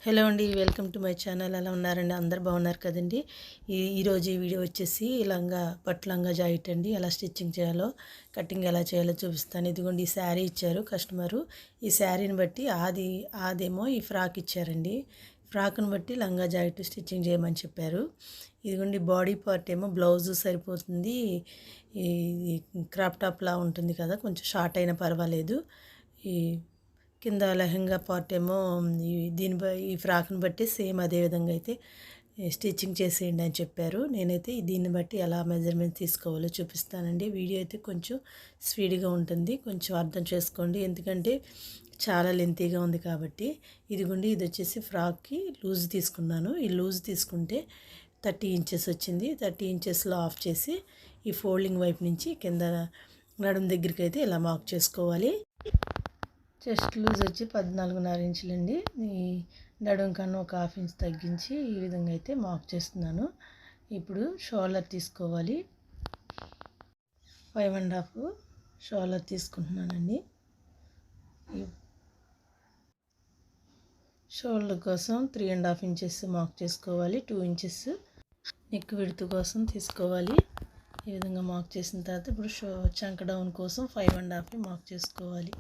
Hello అండి, welcome to my channel. ఎలా ఉన్నారండి? అందరు బాగున్నారు కదండి. ఈరోజు ఈ వీడియో వచ్చేసి పట్టు లంగా జాకెట్ అండి. ఎలా స్టిచ్చింగ్ చేయాలో, కటింగ్ ఎలా చేయాలో చూపిస్తాను. ఇదిగోండి, ఈ శారీ ఇచ్చారు కస్టమరు. ఈ శారీని బట్టి ఆదేమో ఈ ఫ్రాక్ ఇచ్చారండి. ఫ్రాక్ను బట్టి లంగా జాకెట్ స్టిచ్చింగ్ చేయమని చెప్పారు. ఇదిగోండి, బాడీ పార్ట్ ఏమో బ్లౌజు సరిపోతుంది. ఈ క్రాప్ టాప్లా ఉంటుంది కదా, కొంచెం షార్ట్ అయినా పర్వాలేదు. ఈ కింద లెహంగా పార్ట్ ఏమో ఈ ఫ్రాక్ని బట్టి సేమ్ అదే విధంగా అయితే స్టిచ్చింగ్ చేసేయండి అని చెప్పారు. నేనైతే దీన్ని బట్టి ఎలా మెజర్మెంట్ తీసుకోవాలో చూపిస్తానండి. వీడియో అయితే కొంచెం స్పీడ్గా ఉంటుంది, కొంచెం అర్థం చేసుకోండి, ఎందుకంటే చాలా లెంతీగా ఉంది కాబట్టి. ఇదిగోండి, ఇది వచ్చేసి ఫ్రాక్కి లూజ్ తీసుకున్నాను. ఈ లూజ్ తీసుకుంటే 30 ఇంచెస్ వచ్చింది. 30 ఇంచెస్లో ఆఫ్ చేసి ఈ ఫోల్డింగ్ వైపు నుంచి కింద నడుము దగ్గరికి అయితే ఇలా మార్క్ చేసుకోవాలి. చెస్ట్ లూజ్ వచ్చి 14.5 ఇంచులండి. ఈ నడుం కన్నా ఒక హాఫ్ ఇంచ్ తగ్గించి ఈ విధంగా అయితే మార్క్ చేస్తున్నాను. ఇప్పుడు షోల్డర్ తీసుకోవాలి. 5.5 షోల్డర్ తీసుకుంటున్నానండి. షోల్డర్ కోసం 3.5 ఇంచెస్ మార్క్ చేసుకోవాలి. 2 ఇంచెస్ నెక్ విడ్త్ కోసం తీసుకోవాలి. ఈ విధంగా మార్క్ చేసిన తర్వాత ఇప్పుడు చంక డౌన్ కోసం 5.5 మార్క్ చేసుకోవాలి.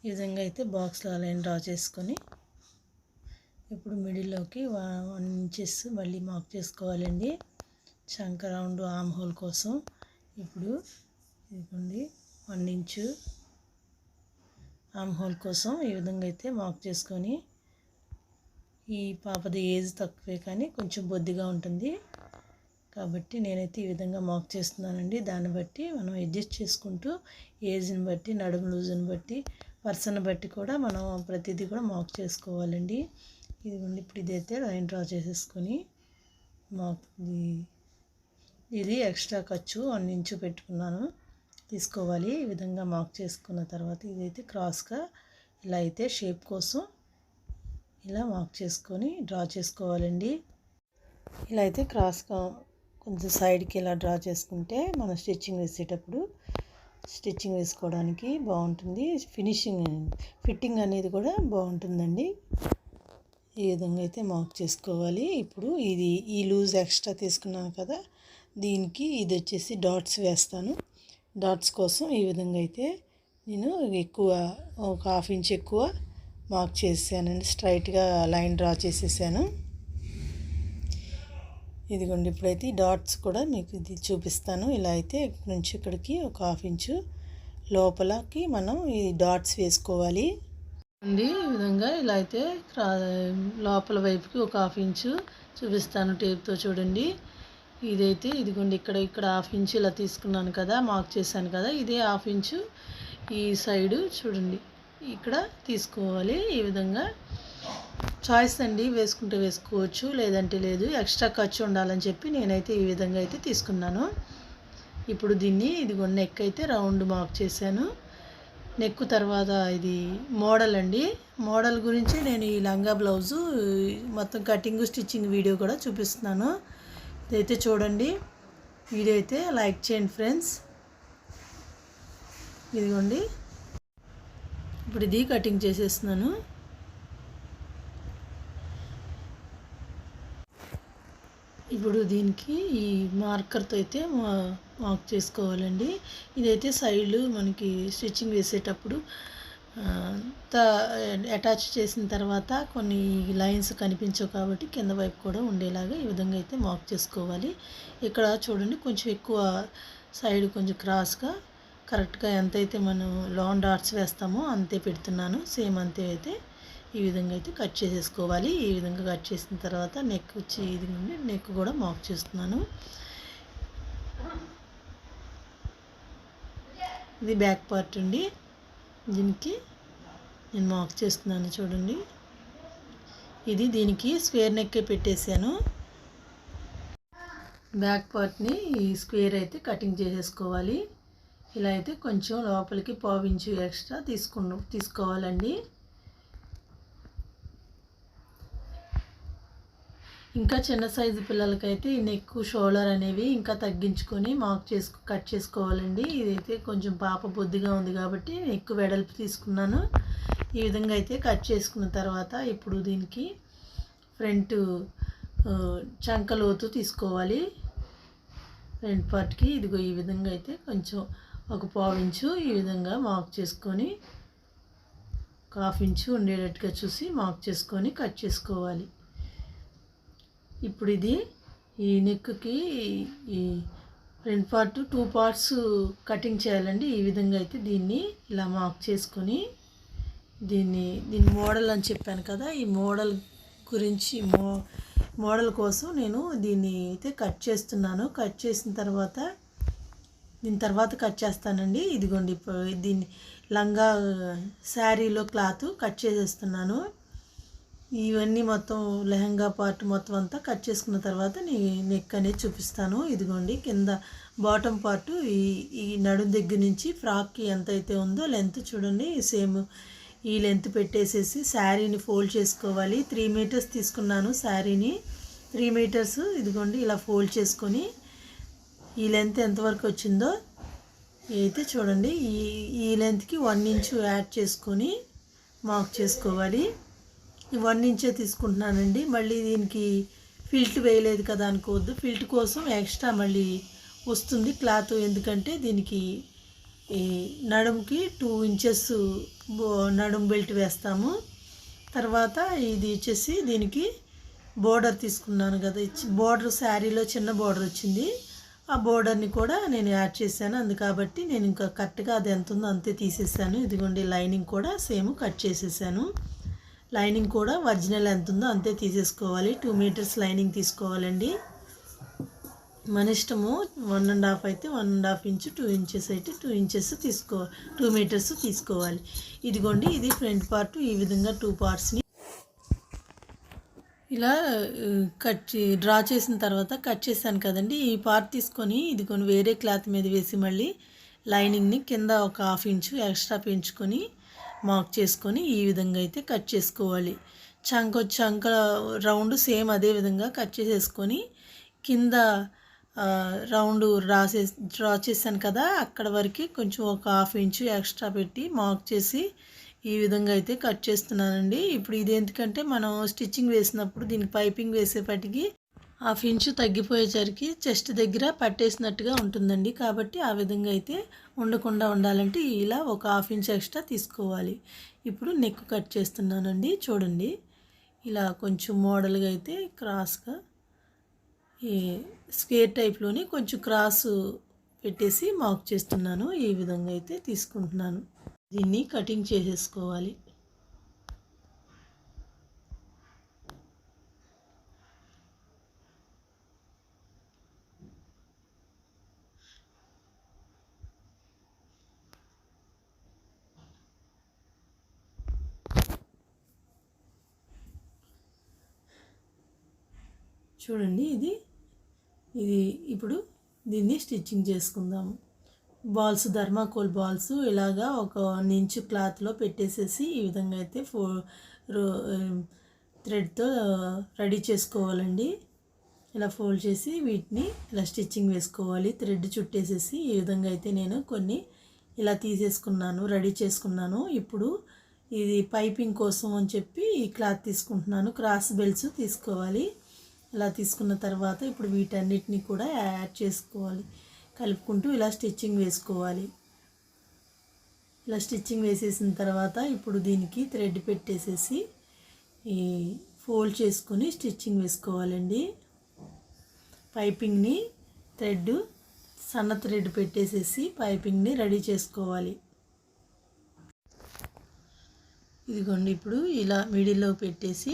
ఈ విధంగా అయితే బాక్స్లో లైన్ డ్రా చేసుకొని ఇప్పుడు మిడిల్లోకి 1 ఇంచెస్ మళ్ళీ మార్క్ చేసుకోవాలండి. చంక రౌండ్ ఆర్మ్ హోల్ కోసం ఇప్పుడు ఇదిగోండి 1 ఇంచు ఆర్మ్ హోల్ కోసం ఈ విధంగా అయితే మార్క్ చేసుకొని, ఈ పాపది ఏజ్ తక్కువే కానీ కొంచెం బొద్దిగా ఉంటుంది కాబట్టి నేనైతే ఈ విధంగా మార్క్ చేస్తున్నానండి. దాన్ని బట్టి మనం అడ్జస్ట్ చేసుకుంటూ ఏజ్ని బట్టి, నడుము లూజుని బట్టి, పర్సన్ బట్టి కూడా మనం ప్రతిదీ కూడా మార్క్ చేసుకోవాలండి. ఇదిగోండి, ఇప్పుడు ఇదైతే లైన్ డ్రా చేసేసుకొని ఇది ఎక్స్ట్రా ఖర్చు 1 ఇంచు పెట్టుకున్నాను తీసుకోవాలి. ఈ విధంగా మార్క్ చేసుకున్న తర్వాత ఇదైతే క్రాస్గా ఇలా అయితే షేప్ కోసం ఇలా మార్క్ చేసుకొని డ్రా చేసుకోవాలండి. ఇలా అయితే క్రాస్గా కొంచెం సైడ్కి ఇలా డ్రా చేసుకుంటే మనం స్టిచ్చింగ్ వేసుకోవడానికి బాగుంటుంది. ఫిట్టింగ్ అనేది కూడా బాగుంటుందండి. ఈ విధంగా అయితే మార్క్ చేసుకోవాలి. ఇప్పుడు ఈ లూజ్ ఎక్స్ట్రా తీసుకున్నాను కదా, దీనికి ఇది వచ్చేసి డాట్స్ వేస్తాను. డాట్స్ కోసం ఈ విధంగా అయితే నేను ఒక హాఫ్ ఇంచ్ ఎక్కువ మార్క్ చేసానండి. స్ట్రైట్గా లైన్ డ్రా చేసేసాను. ఇదిగోండి, ఇప్పుడైతే ఈ డాట్స్ కూడా మీకు ఇది చూపిస్తాను. ఇలా అయితే ఇక్కడి నుంచి ఇక్కడికి ఒక హాఫ్ ఇంచు లోపలకి మనం ఈ డాట్స్ వేసుకోవాలి అండి. ఈ విధంగా ఇలా అయితే లోపల వైపుకి ఒక హాఫ్ ఇంచు చూపిస్తాను టేప్తో చూడండి. ఇదైతే ఇదిగోండి, ఇక్కడ హాఫ్ ఇంచు ఇలా తీసుకున్నాను కదా, మార్క్ చేశాను కదా, ఇదే హాఫ్ ఇంచు ఈ సైడు చూడండి ఇక్కడ తీసుకోవాలి. ఈ విధంగా చాయిస్ అండి, వేసుకుంటే వేసుకోవచ్చు, లేదంటే లేదు. ఎక్స్ట్రా ఖర్చు ఉండాలని చెప్పి నేనైతే ఈ విధంగా అయితే తీసుకున్నాను. ఇప్పుడు ఇదిగో నెక్ అయితే రౌండ్ మార్క్ చేశాను. నెక్ తర్వాత ఇది మోడల్ అండి. మోడల్ గురించి నేను ఈ లంగా బ్లౌజు మొత్తం కటింగ్ స్టిచ్చింగ్ వీడియో కూడా చూపిస్తున్నాను. ఇదైతే చూడండి, వీడియో అయితే లైక్ చేయండి ఫ్రెండ్స్. ఇదిగోండి, ఇప్పుడు ఇది కటింగ్ చేసేస్తున్నాను. ఇప్పుడు దీనికి ఈ మార్కర్తో అయితే మార్క్ చేసుకోవాలండి. ఇదైతే సైడ్లు మనకి స్టిచ్చింగ్ వేసేటప్పుడు అటాచ్ చేసిన తర్వాత కొన్ని లైన్స్ కనిపించవు కాబట్టి కింద వైపు కూడా ఉండేలాగా ఈ విధంగా అయితే మార్క్ చేసుకోవాలి. ఇక్కడ చూడండి, కొంచెం ఎక్కువ సైడ్ కొంచెం క్రాస్గా కరెక్ట్గా ఎంతైతే మనం లాంగ్ డాట్స్ వేస్తామో అంతే పెడుతున్నాను. సేమ్ అంతే అయితే ఈ విధంగా అయితే కట్ చేసేసుకోవాలి. ఈ విధంగా కట్ చేసిన తర్వాత నెక్ వచ్చి ఇది నెక్ కూడా మార్క్ చేస్తున్నాను. ఇది బ్యాక్ పార్ట్ అండి. దీనికి నేను మార్క్ చేస్తున్నాను చూడండి. దీనికి స్క్వేర్ నెక్కే పెట్టేశాను. బ్యాక్ పార్ట్ని ఈ స్క్వేర్ అయితే కటింగ్ చేసేసుకోవాలి. ఇలా అయితే కొంచెం లోపలికి 1/2 ఇంచు ఎక్స్ట్రా తీసుకోవాలండి. ఇంకా చిన్న సైజు పిల్లలకైతే ఈ నెక్, షోల్డర్ అనేవి ఇంకా తగ్గించుకొని కట్ చేసుకోవాలండి. ఇదైతే కొంచెం పాప బొద్దుగా ఉంది కాబట్టి నెక్ వెడల్పు తీసుకున్నాను. ఈ విధంగా అయితే కట్ చేసుకున్న తర్వాత ఇప్పుడు దీనికి ఫ్రంట్ చంక లోతు తీసుకోవాలి. ఫ్రంట్ పార్ట్కి ఇదిగో ఈ విధంగా అయితే కొంచెం ఒక పావు ఇంచు ఈ విధంగా మార్క్ చేసుకొని, ఒక హాఫ్ ఇంచు ఉండేటట్టుగా చూసి మార్క్ చేసుకొని కట్ చేసుకోవాలి. ఇప్పుడు ఇది ఈ నెక్కి ఈ ఫ్రంట్ పార్ట్ 2 పార్ట్స్ కటింగ్ చేయాలండి. ఈ విధంగా అయితే దీన్ని ఇలా మార్క్ చేసుకొని దీని మోడల్ అని చెప్పాను కదా, ఈ మోడల్ గురించి మోడల్ కోసం నేను దీన్ని అయితే కట్ చేస్తున్నాను. కట్ చేసిన తర్వాత దీని తర్వాత కట్ చేస్తానండి. ఇదిగోండి దీన్ని లంగా శారీలో క్లాత్ కట్ చేసేస్తున్నాను. ఇవన్నీ మొత్తం లెహంగా పార్ట్ మొత్తం అంతా కట్ చేసుకున్న తర్వాత నెక్ అనేది చూపిస్తాను. ఇదిగోండి కింద బాటమ్ పార్ట్ ఈ నడుం దగ్గర నుంచి ఫ్రాక్కి ఎంత అయితే ఉందో లెంత్ చూడండి, సేమ్ ఈ లెంత్ పెట్టేసేసి శారీని ఫోల్డ్ చేసుకోవాలి. 3 మీటర్స్ తీసుకున్నాను శారీని. 3 మీటర్స్ ఇదిగోండి ఇలా ఫోల్డ్ చేసుకొని ఈ లెంత్ ఎంతవరకు వచ్చిందో అయితే చూడండి, ఈ లెంత్కి 1 ఇంచు యాడ్ చేసుకొని మార్క్ చేసుకోవాలి. 1 ఇంచే తీసుకుంటున్నానండి. మళ్ళీ దీనికి ఫిల్ట్ వేయలేదు కదా అనుకోవద్దు. ఫిల్ట్ కోసం ఎక్స్ట్రా మళ్ళీ వస్తుంది క్లాత్, ఎందుకంటే దీనికి ఈ నడుముకి 2 ఇంచెస్ నడుం బెల్ట్ వేస్తాము. తర్వాత ఇది వచ్చేసి దీనికి బోర్డర్ తీసుకున్నాను కదా, బోర్డర్ శారీలో చిన్న బోర్డర్ వచ్చింది, ఆ బోర్డర్ని కూడా నేను యాడ్ చేశాను. కాబట్టి నేను ఇంకా కరెక్ట్గా అది ఎంత ఉందో అంతే తీసేసాను. ఇదిగోండి లైనింగ్ కూడా సేమ్ కట్ చేసేసాను. లైనింగ్ కూడా ఒరిజినల్ ఎంత ఉందో అంతే తీసేసుకోవాలి. 2 మీటర్స్ లైనింగ్ తీసుకోవాలండి. మన ఇష్టము. 1.5 అయితే 1.5 ఇంచు, 2 ఇంచెస్ అయితే 2 ఇంచెస్ 2 మీటర్స్ తీసుకోవాలి. ఇదిగోండి ఇది ఫ్రంట్ పార్ట్. ఈ విధంగా 2 పార్ట్స్ని ఇలా డ్రా చేసిన తర్వాత కట్ చేశాను కదండి, ఈ పార్ట్ తీసుకొని ఇదిగోని వేరే క్లాత్ మీద వేసి మళ్ళీ లైనింగ్ని కింద ఒక 1/2 ఇంచు ఎక్స్ట్రా పెంచుకొని మార్క్ చేసుకొని ఈ విధంగా అయితే కట్ చేసుకోవాలి. చంక రౌండ్ సేమ్ అదే విధంగా కట్ చేసేసుకొని కింద రౌండ్ డ్రా చేశాను కదా, అక్కడ వరకు కొంచెం ఒక 1/2 ఇంచు ఎక్స్ట్రా పెట్టి మార్క్ చేసి ఈ విధంగా అయితే కట్ చేస్తున్నానండి. ఇప్పుడు ఇది ఎందుకంటే మనం స్టిచ్చింగ్ వేసినప్పుడు దీనికి పైపింగ్ వేసేపటికి 1/2 ఇంచు తగ్గిపోయేసరికి చెస్ట్ దగ్గర పట్టేసినట్టుగా ఉంటుందండి. కాబట్టి ఆ విధంగా అయితే ఉండకుండా ఉండాలంటే ఇలా ఒక 1/2 ఇంచు ఎక్స్ట్రా తీసుకోవాలి. ఇప్పుడు నెక్ కట్ చేస్తున్నానండి. చూడండి ఇలా కొంచెం మోడల్గా అయితే క్రాస్గా ఈ స్క్వేర్ టైప్లోని కొంచెం క్రాస్ పెట్టేసి మార్క్ చేస్తున్నాను. ఈ విధంగా అయితే తీసుకుంటున్నాను. దీన్ని కటింగ్ చేసేసుకోవాలి. చూడండి ఇది ఇప్పుడు దీన్ని స్టిచ్చింగ్ చేసుకుందాము. బాల్స్ థర్మాకోల్ బాల్స్ ఇలాగా ఒక 1 ఇంచు క్లాత్లో పెట్టేసేసి ఈ విధంగా అయితే థ్రెడ్తో రెడీ చేసుకోవాలండి. ఇలా ఫోల్డ్ చేసి వీటిని ఇలా స్టిచ్చింగ్ వేసుకోవాలి. థ్రెడ్ చుట్టేసేసి ఈ విధంగా అయితే నేను కొన్ని ఇలా తీసేసుకున్నాను, రెడీ చేసుకున్నాను. ఇప్పుడు ఇది పైపింగ్ కోసం అని చెప్పి ఈ క్లాత్ తీసుకుంటున్నాను. క్రాస్ బెల్ట్స్ తీసుకోవాలి. ఇలా తీసుకున్న తర్వాత ఇప్పుడు వీటన్నిటిని కూడా యాడ్ చేసుకోవాలి. కలుపుకుంటూ ఇలా స్టిచ్చింగ్ వేసుకోవాలి. ఇలా స్టిచ్చింగ్ వేసేసిన తర్వాత ఇప్పుడు దీనికి థ్రెడ్ పెట్టేసేసి ఈ ఫోల్డ్ చేసుకొని స్టిచ్చింగ్ వేసుకోవాలండి. పైపింగ్ని సన్న థ్రెడ్ పెట్టేసేసి పైపింగ్ని రెడీ చేసుకోవాలి. ఇదిగోండి ఇప్పుడు ఇలా మిడిల్లో పెట్టేసి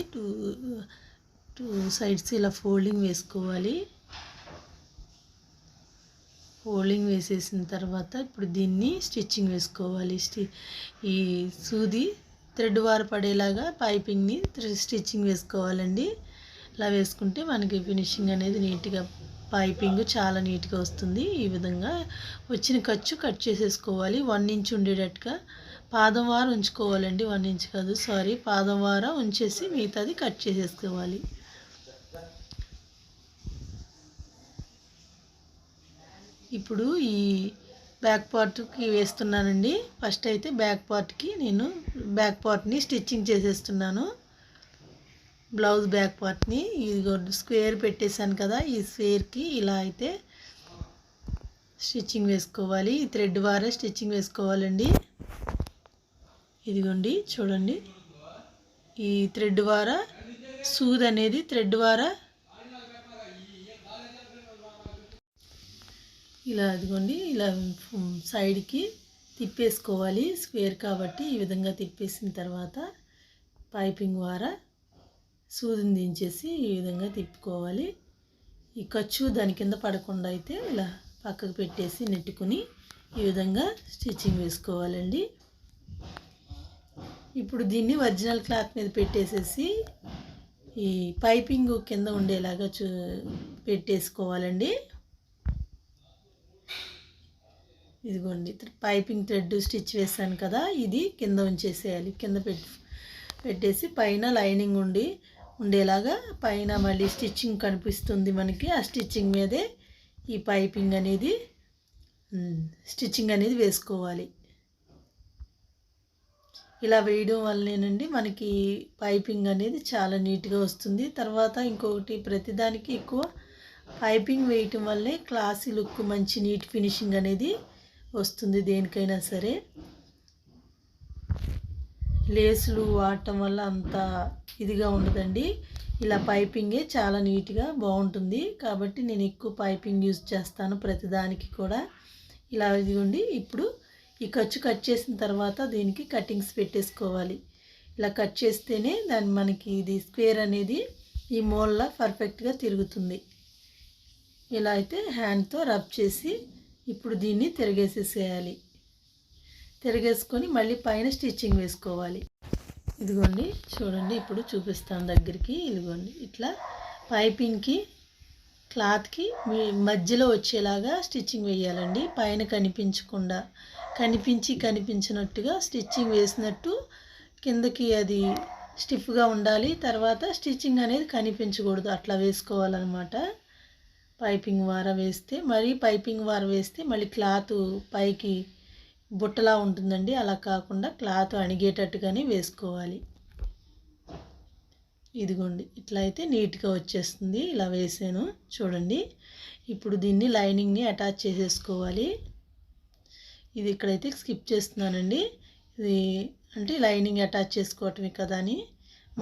టూ సైడ్స్ ఇలా ఫోల్డింగ్ వేసుకోవాలి. ఫోల్డింగ్ వేసేసిన తర్వాత ఇప్పుడు దీన్ని స్టిచ్చింగ్ వేసుకోవాలి. ఈ సూది థ్రెడ్ వారు పడేలాగా పైపింగ్ని స్టిచ్చింగ్ వేసుకోవాలండి. ఇలా వేసుకుంటే మనకి ఫినిషింగ్ అనేది నీట్గా పైపింగ్ చాలా నీట్గా వస్తుంది. ఈ విధంగా వచ్చిన ఖర్చు కట్ చేసేసుకోవాలి. 1 ఇంచ్ ఉండేటట్టుగా పాదం వారం ఉంచుకోవాలండి. 1 ఇంచ్ కాదు, సారీ, పాదం వారం ఉంచేసి మిగతాది కట్ చేసేసుకోవాలి. ఇప్పుడు ఈ బ్యాక్ పార్ట్కి వేస్తున్నానండి. ఫస్ట్ అయితే బ్యాక్ పార్ట్కి నేను బ్యాక్ పార్ట్ని స్టిచ్చింగ్ చేసేస్తున్నాను. బ్లౌజ్ బ్యాక్ పార్ట్ని ఇదిగో స్క్వేర్ పెట్టేశాను కదా, ఈ స్క్వేర్కి ఇలా అయితే స్టిచ్చింగ్ వేసుకోవాలి. ఈ థ్రెడ్ ద్వారా స్టిచ్చింగ్ వేసుకోవాలండి. ఇదిగోండి చూడండి, ఈ థ్రెడ్ ద్వారా సూది అనేది థ్రెడ్ ద్వారా ఇలా ఇదిగోండి ఇలా సైడ్కి తిప్పేసుకోవాలి. స్క్వేర్ కాబట్టి ఈ విధంగా తిప్పేసిన తర్వాత పైపింగ్ ద్వారా సూదిని దించేసి ఈ విధంగా తిప్పుకోవాలి. ఈ ఖర్చు దాని కింద పడకుండా అయితే ఇలా పక్కకు పెట్టేసి నెట్టుకుని ఈ విధంగా స్టిచ్చింగ్ వేసుకోవాలండి. ఇప్పుడు దీన్ని ఒరిజినల్ క్లాత్ మీద పెట్టేసేసి ఈ పైపింగ్ కింద ఉండేలాగా పెట్టేసుకోవాలండి. ఇదిగోండి పైపింగ్ థ్రెడ్ స్టిచ్ వేసాను కదా, ఇది కింద ఉంచేసేయాలి. కింద పెట్టేసి పైన లైనింగ్ ఉండేలాగా పైన మళ్ళీ స్టిచ్చింగ్ కనిపిస్తుంది మనకి. ఆ స్టిచ్చింగ్ మీదే ఈ పైపింగ్ అనేది స్టిచ్చింగ్ అనేది వేసుకోవాలి. ఇలా వేయడం వల్లనేనండి మనకి పైపింగ్ అనేది చాలా నీట్గా వస్తుంది. తర్వాత ఇంకొకటి, ప్రతిదానికి ఎక్కువ పైపింగ్ వేయటం వల్లే క్లాసీ లుక్, మంచి నీట్ ఫినిషింగ్ అనేది వస్తుంది దేనికైనా సరే. లేసులు వాడటం వల్ల అంత ఇదిగా ఉండదండి. ఇలా పైపింగే చాలా నీట్గా బాగుంటుంది కాబట్టి నేను ఎక్కువ పైపింగ్ యూజ్ చేస్తాను ప్రతిదానికి కూడా. ఇలా ఇదిగోండి ఇప్పుడు ఈ ఖర్చు కట్ చేసిన తర్వాత దీనికి కటింగ్స్ పెట్టేసుకోవాలి. ఇలా కట్ చేస్తేనే మనకి ఇది స్క్వేర్ అనేది ఈ మూలలా పర్ఫెక్ట్గా తిరుగుతుంది. ఇలా అయితే హ్యాండ్తో రబ్ చేసి ఇప్పుడు దీన్ని తిరగేసేసేయాలి. తిరగేసుకొని మళ్ళీ పైన స్టిచ్చింగ్ వేసుకోవాలి. ఇదిగోండి చూడండి, ఇప్పుడు చూపిస్తాను దగ్గరికి. ఇదిగోండి ఇట్లా పైపింగ్కి క్లాత్కి మధ్యలో వచ్చేలాగా స్టిచ్చింగ్ వేయాలండి. పైన కనిపించకుండా, కనిపించినట్టుగా స్టిచ్చింగ్ వేసినట్టు కిందకి అది స్టిఫ్గా ఉండాలి. తర్వాత స్టిచ్చింగ్ అనేది కనిపించకూడదు, అట్లా వేసుకోవాలన్నమాట. పైపింగ్ వార వేస్తే పైపింగ్ వార వేస్తే మళ్ళీ క్లాత్ పైకి బుట్టలా ఉంటుందండి. అలా కాకుండా క్లాత్ అణిగేటట్టుగానే వేసుకోవాలి. ఇదిగోండి ఇట్లా అయితే నీట్గా వచ్చేస్తుంది. ఇలా వేసాను చూడండి. ఇప్పుడు దీన్ని లైనింగ్ని అటాచ్ చేసేసుకోవాలి. ఇది ఇక్కడైతే స్కిప్ చేస్తున్నానండి. ఇది అంటే లైనింగ్ అటాచ్ చేసుకోవటమే కదా అని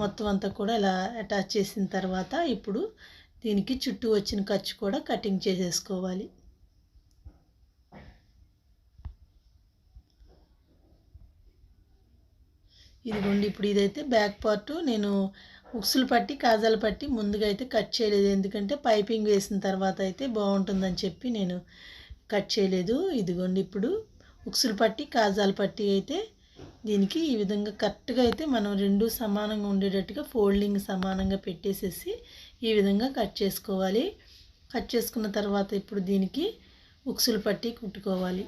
మొత్తం అంతా కూడా ఇలా అటాచ్ చేసిన తర్వాత ఇప్పుడు దీనికి చుట్టూ వచ్చిన ఖర్చు కూడా కటింగ్ చేసేసుకోవాలి. ఇదిగోండి ఇప్పుడు ఇదైతే బ్యాక్ పార్ట్ నేను ఉక్సులు పట్టి కాజాలు పట్టి ముందుగా అయితే కట్ చేయలేదు, ఎందుకంటే పైపింగ్ వేసిన తర్వాత అయితే బాగుంటుందని చెప్పి నేను కట్ చేయలేదు. ఇదిగోండి ఇప్పుడు ఉక్సులు పట్టి కాజాలు పట్టి అయితే దీనికి ఈ విధంగా కరెక్ట్గా అయితే మనం రెండు సమానంగా ఉండేటట్టుగా ఫోల్డింగ్ సమానంగా పెట్టేసేసి ఈ విధంగా కట్ చేసుకోవాలి. కట్ చేసుకున్న తర్వాత ఇప్పుడు దీనికి ఉక్సులు పట్టి కుట్టుకోవాలి.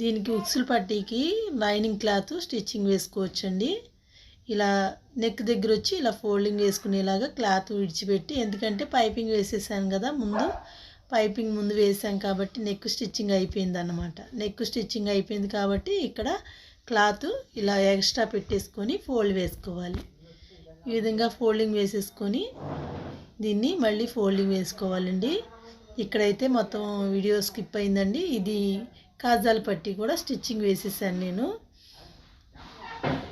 దీనికి ఉక్సులు పట్టీకి లైనింగ్ క్లాత్ స్టిచ్చింగ్ వేసుకోవచ్చండి. ఇలా నెక్ దగ్గర వచ్చి ఇలా ఫోల్డింగ్ వేసుకునేలాగా క్లాత్ విడిచిపెట్టి, ఎందుకంటే పైపింగ్ వేసేసాను కదా పైపింగ్ ముందు వేసాం కాబట్టి నెక్ స్టిచ్చింగ్ అయిపోయింది అన్నమాట. నెక్ స్టిచ్చింగ్ అయిపోయింది కాబట్టి ఇక్కడ క్లాత్ ఇలా ఎక్స్ట్రా పెట్టేసుకొని ఫోల్డ్ వేసుకోవాలి. ఈ విధంగా ఫోల్డింగ్ వేసేసుకొని దీన్ని మళ్ళీ ఫోల్డింగ్ వేసుకోవాలండి. ఇక్కడైతే మొత్తం వీడియో స్కిప్ అయిందండి. ఇది కాజాల పట్టి కూడా స్టిచ్చింగ్ వేసేసాను నేను.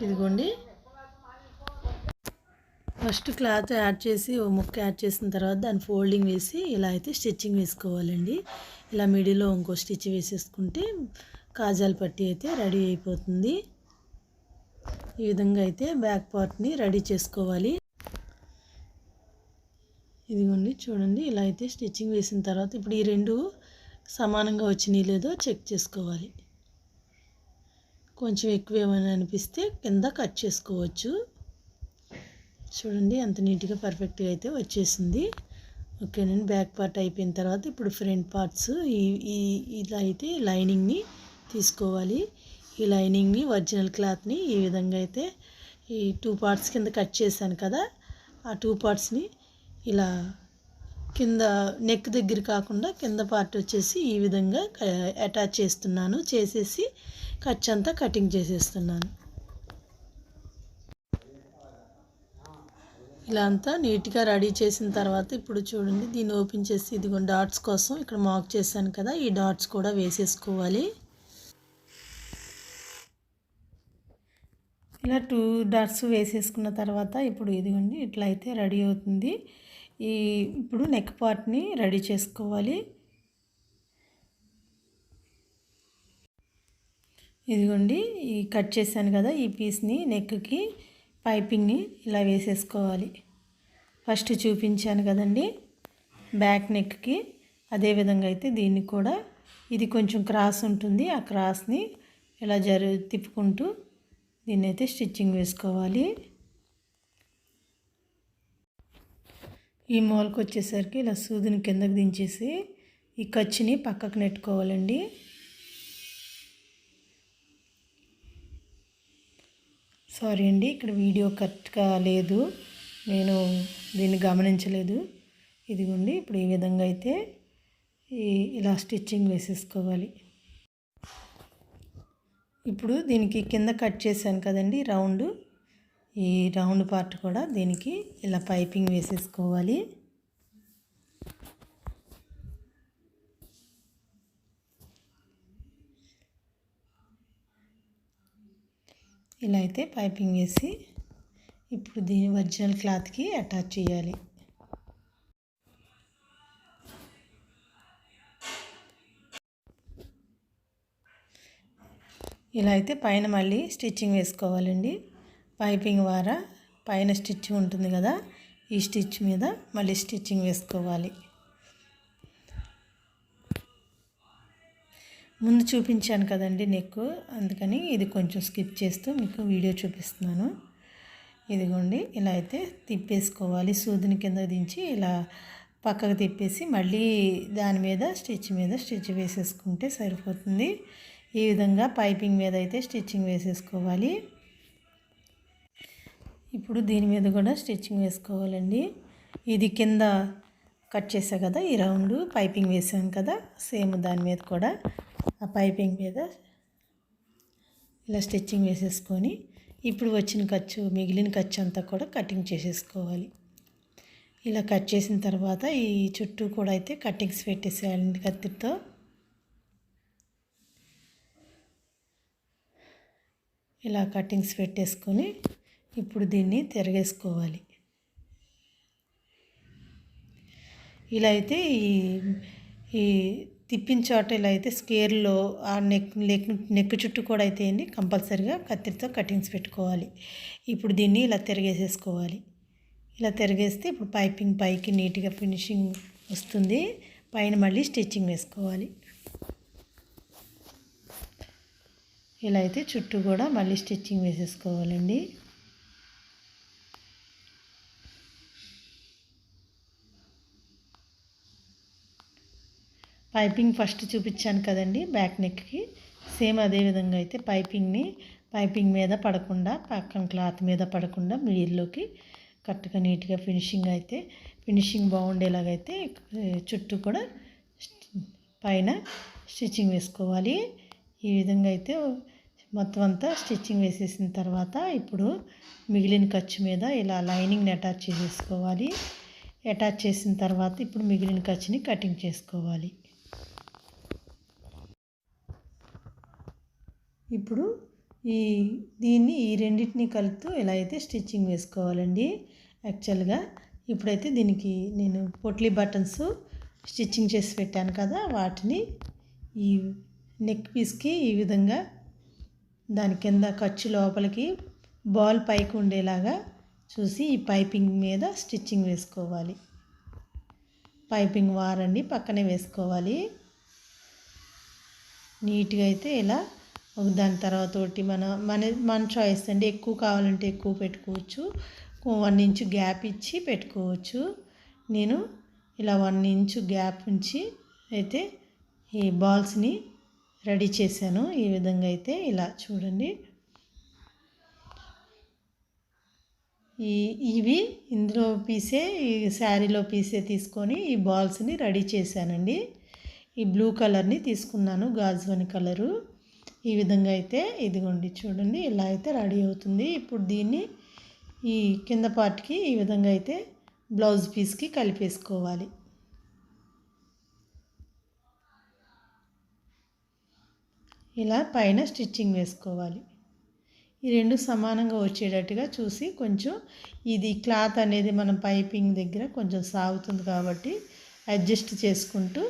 ఇదిగోండి ఫస్ట్ క్లాత్ యాడ్ చేసి ఓ ముక్క యాడ్ చేసిన తర్వాత దాన్ని ఫోల్డింగ్ వేసి ఇలా అయితే స్టిచ్చింగ్ వేసుకోవాలండి. ఇలా మిడిల్లో ఇంకో స్టిచ్ వేసేసుకుంటే కాజాల పట్టి అయితే రెడీ అయిపోతుంది. ఈ విధంగా అయితే బ్యాక్ పార్ట్ని రెడీ చేసుకోవాలి. ఇదిగోండి చూడండి ఇలా అయితే స్టిచ్చింగ్ వేసిన తర్వాత ఇప్పుడు ఈ రెండు సమానంగా వచ్చినాయి లేదో చెక్ చేసుకోవాలి. కొంచెం ఎక్కువ ఏమైనా అనిపిస్తే కింద కట్ చేసుకోవచ్చు. చూడండి ఎంత నీట్గా పర్ఫెక్ట్గా అయితే వచ్చేసింది. ఓకేనండి, బ్యాక్ పార్ట్ అయిపోయిన తర్వాత ఇప్పుడు ఫ్రంట్ పార్ట్స్ ఇలా అయితే లైనింగ్ని తీసుకోవాలి. ఈ లైనింగ్ని ఒరిజినల్ క్లాత్ని ఈ విధంగా అయితే ఈ 2 పార్ట్స్ కింద కట్ చేశాను కదా, ఆ 2 పార్ట్స్ని ఇలా కింద నెక్ దగ్గర కాకుండా కింద పార్ట్ వచ్చేసి ఈ విధంగా అటాచ్ చేస్తున్నాను. చేసేసి ఖర్చు అంతా కటింగ్ చేసేస్తున్నాను. ఇలా అంతా నీట్గా రెడీ చేసిన తర్వాత ఇప్పుడు చూడండి, దీన్ని ఓపెన్ చేసి ఇదిగో డాట్స్ కోసం ఇక్కడ మార్క్ చేశాను కదా, ఈ డాట్స్ కూడా వేసేసుకోవాలి. ఇలా 2 డాట్స్ వేసేసుకున్న తర్వాత ఇప్పుడు ఇదిగోండి ఇట్లా అయితే రెడీ అవుతుంది. ఇప్పుడు నెక్ పార్ట్ని రెడీ చేసుకోవాలి. ఇదిగోండి ఈ కట్ చేశాను కదా, ఈ పీస్ని నెక్కి పైపింగ్ని ఇలా వేసేసుకోవాలి. ఫస్ట్ చూపించాను కదండి బ్యాక్ నెక్కి, అదేవిధంగా అయితే దీన్ని కూడా ఇది కొంచెం క్రాస్ ఉంటుంది, ఆ క్రాస్ని ఇలా తిప్పుకుంటూ దీన్ని అయితే స్టిచ్చింగ్ వేసుకోవాలి. ఈ మూలకు వచ్చేసరికి ఇలా సూదిని కిందకి దించేసి ఈ ఖర్చుని పక్కకు నెట్టుకోవాలండి. సారీ అండి, ఇక్కడ వీడియో కరెక్ట్గా లేదు, నేను దీన్ని గమనించలేదు. ఇదిగోండి ఇప్పుడు ఈ విధంగా అయితే ఇలా స్టిచ్చింగ్ వేసేసుకోవాలి. ఇప్పుడు దీనికి కింద కట్ చేశాను కదండి రౌండ్, ఈ రౌండ్ పార్ట్ కూడా దీనికి ఇలా పైపింగ్ వేసేసుకోవాలి. ఇలా అయితే పైపింగ్ వేసి ఇప్పుడు దీని ఒరిజినల్ క్లాత్కి అటాచ్ చేయాలి. ఇలా అయితే పైన మళ్ళీ స్టిచ్చింగ్ వేసుకోవాలండి. పైపింగ్ ద్వారా పైన స్టిచ్ ఉంటుంది కదా, ఈ స్టిచ్ మీద మళ్ళీ స్టిచ్చింగ్ వేసుకోవాలి. ముందు చూపించాను కదండి నెక్, అందుకని ఇది కొంచెం స్కిప్ చేస్తూ మీకు వీడియో చూపిస్తున్నాను. ఇదిగోండి ఇలా అయితే తిప్పేసుకోవాలి. సూదిని కింద దించి ఇలా పక్కకు తిప్పేసి మళ్ళీ దాని మీద స్టిచ్ వేసేసుకుంటే సరిపోతుంది. ఈ విధంగా పైపింగ్ మీద అయితే స్టిచ్చింగ్ వేసేసుకోవాలి. ఇప్పుడు దీని మీద కూడా స్టిచ్చింగ్ వేసుకోవాలండి. ఇది కింద కట్ చేసా కదా, ఈ రౌండ్ పైపింగ్ వేసాను కదా, సేమ్ దాని మీద కూడా ఆ పైపింగ్ మీద ఇలా స్టిచ్చింగ్ వేసేసుకొని ఇప్పుడు వచ్చిన ఖర్చు మిగిలిన ఖర్చు అంతా కూడా కటింగ్ చేసేసుకోవాలి. ఇలా కట్ చేసిన తర్వాత ఈ చుట్టూ కూడా అయితే కటింగ్స్ పెట్టేసేయాలండి కత్తితో. ఇలా కటింగ్స్ పెట్టేసుకొని ఇప్పుడు దీన్ని తిరగేసుకోవాలి. ఇలా అయితే ఈ తిప్పిన చోట ఇలా అయితే స్కేర్లో ఆ నెక్ చుట్టూ కూడా అయితే అండి కంపల్సరీగా కత్తిరితో కటింగ్స్ పెట్టుకోవాలి. ఇప్పుడు దీన్ని ఇలా తిరగేసేసుకోవాలి. ఇలా తిరగేస్తే ఇప్పుడు పైపింగ్ పైకి నీట్గా ఫినిషింగ్ వస్తుంది. పైన మళ్ళీ స్టిచ్చింగ్ వేసుకోవాలి. ఇలా అయితే చుట్టూ కూడా మళ్ళీ స్టిచ్చింగ్ వేసేసుకోవాలండి. పైపింగ్ ఫస్ట్ చూపించాను కదండి బ్యాక్ నెక్కి, సేమ్ అదే విధంగా అయితే పైపింగ్ మీద పడకుండా పక్కన క్లాత్ మీద పడకుండా మిడిల్లోకి కరెక్ట్గా నీట్గా ఫినిషింగ్ బాగుండేలాగైతే చుట్టూ కూడా పైన స్టిచ్చింగ్ వేసుకోవాలి. ఈ విధంగా అయితే మొత్తం అంతా స్టిచ్చింగ్ వేసేసిన తర్వాత ఇప్పుడు మిగిలిన ఖర్చు మీద ఇలా లైనింగ్ని అటాచ్ చేసేసుకోవాలి. అటాచ్ చేసిన తర్వాత ఇప్పుడు మిగిలిన ఖర్చుని కటింగ్ చేసుకోవాలి. ఇప్పుడు ఈ రెండింటిని కలుపుతూ ఇలా అయితే స్టిచ్చింగ్ వేసుకోవాలండి. యాక్చువల్గా ఇప్పుడైతే దీనికి నేను పొట్లీ బటన్స్ స్టిచ్చింగ్ చేసి పెట్టాను కదా, వాటిని ఈ నెక్ పీస్కి ఈ విధంగా దాని కింద ఖర్చు లోపలికి బాల్ పైకి ఉండేలాగా చూసి ఈ పైపింగ్ మీద స్టిచ్చింగ్ వేసుకోవాలి. పైపింగ్ వారండి పక్కనే వేసుకోవాలి. నీట్గా అయితే ఇలా దాని తర్వాత ఒకటి మన చాయిస్ అండి. ఎక్కువ కావాలంటే ఎక్కువ పెట్టుకోవచ్చు, 1 ఇంచ్ గ్యాప్ ఇచ్చి పెట్టుకోవచ్చు. నేను ఇలా 1 ఇంచ్ గ్యాప్ ఉంచి అయితే ఈ బాల్స్ని రెడీ చేశాను. ఈ విధంగా అయితే ఇలా చూడండి. ఇవి ఇందులో పీసే ఈ శారీలో పీసే తీసుకొని ఈ బాల్స్ని రెడీ చేశానండి. ఈ బ్లూ కలర్ని తీసుకున్నాను, గాజువని కలరు. ఈ విధంగా అయితే ఇదిగోండి చూడండి, ఇలా అయితే రెడీ అవుతుంది. ఇప్పుడు దీన్ని ఈ కింద పార్ట్కి ఈ విధంగా అయితే బ్లౌజ్ పీస్కి కలిపేసుకోవాలి. ఇలా పైన స్టిచ్చింగ్ వేసుకోవాలి. ఈ రెండు సమానంగా వచ్చేటట్టుగా చూసి, కొంచెం ఇది క్లాత్ అనేది మనం పైపింగ్ దగ్గర కొంచెం సాగుతుంది కాబట్టి అడ్జస్ట్ చేసుకుంటూ